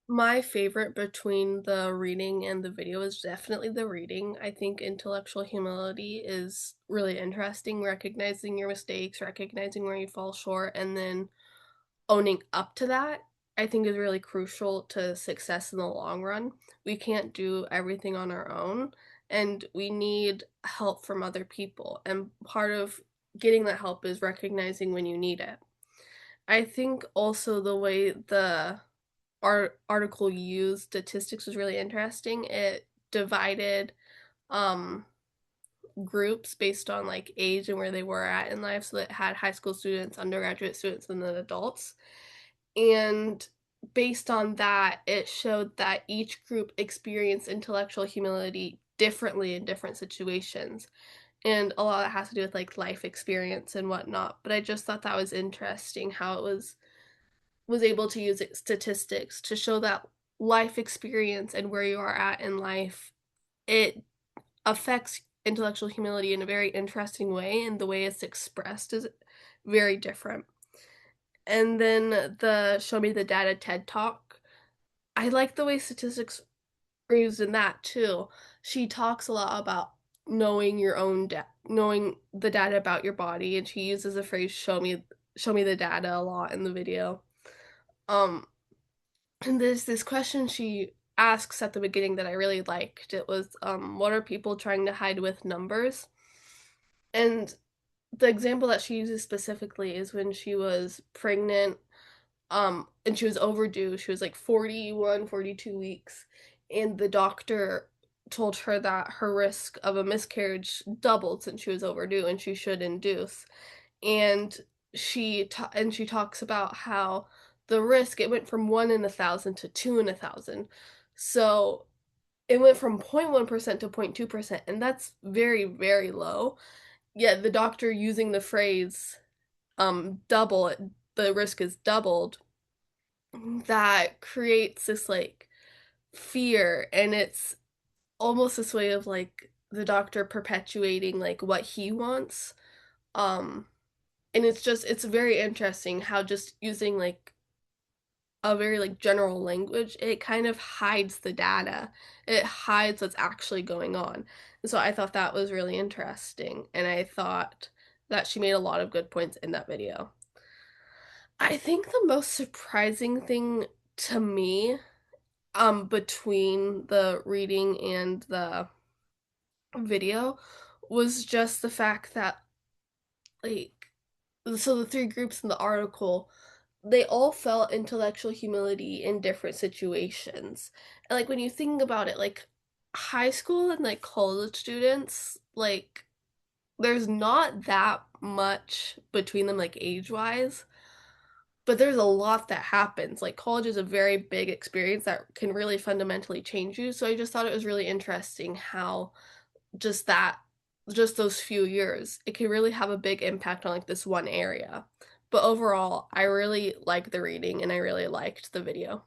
My favorite between the reading and the video is definitely the reading. I think intellectual humility is really interesting, recognizing your mistakes, recognizing where you fall short, and then owning up to that, I think is really crucial to success in the long run. We can't do everything on our own, and we need help from other people, and part of getting that help is recognizing when you need it. I think also the way the article used statistics was really interesting. It divided, um, groups based on, like, age and where they were at in life, so it had high school students, undergraduate students, and then adults. And based on that, it showed that each group experienced intellectual humility differently in different situations. And a lot of that has to do with like life experience and whatnot. But I just thought that was interesting how it was able to use statistics to show that life experience and where you are at in life, it affects intellectual humility in a very interesting way, and the way it's expressed is very different. And then the Show Me the Data TED Talk. I like the way statistics are used in that too. She talks a lot about knowing the data about your body, and she uses the phrase show me the data a lot in the video. Um and there's this question she asks at the beginning that I really liked. It was what are people trying to hide with numbers? And the example that she uses specifically is when she was pregnant, and she was overdue. She was like 41, 42 weeks, and the doctor told her that her risk of a miscarriage doubled since she was overdue and she should induce. And she talks about how the risk, it went from 1 in 1,000 to 2 in 1,000. So it went from 0.1% to 0.2%, and that's very, very low. Yet the doctor using the phrase double it, the risk is doubled, that creates this like fear, and it's almost this way of like the doctor perpetuating like what he wants. um and it's very interesting how just using like a very like general language, it kind of hides the data, it hides what's actually going on. And so I thought that was really interesting, and I thought that she made a lot of good points in that video. I think the most surprising thing to me, between the reading and the video, was just the fact that, like, so the 3 groups in the article, they all felt intellectual humility in different situations. And, like, when you think about it, like, high school and, like, college students, like, there's not that much between them, like, age-wise, but there's a lot that happens. Like, college is a very big experience that can really fundamentally change you, so I just thought it was really interesting how just that just those few years, it can really have a big impact on, like, this one area. But overall, I really like the reading and I really liked the video.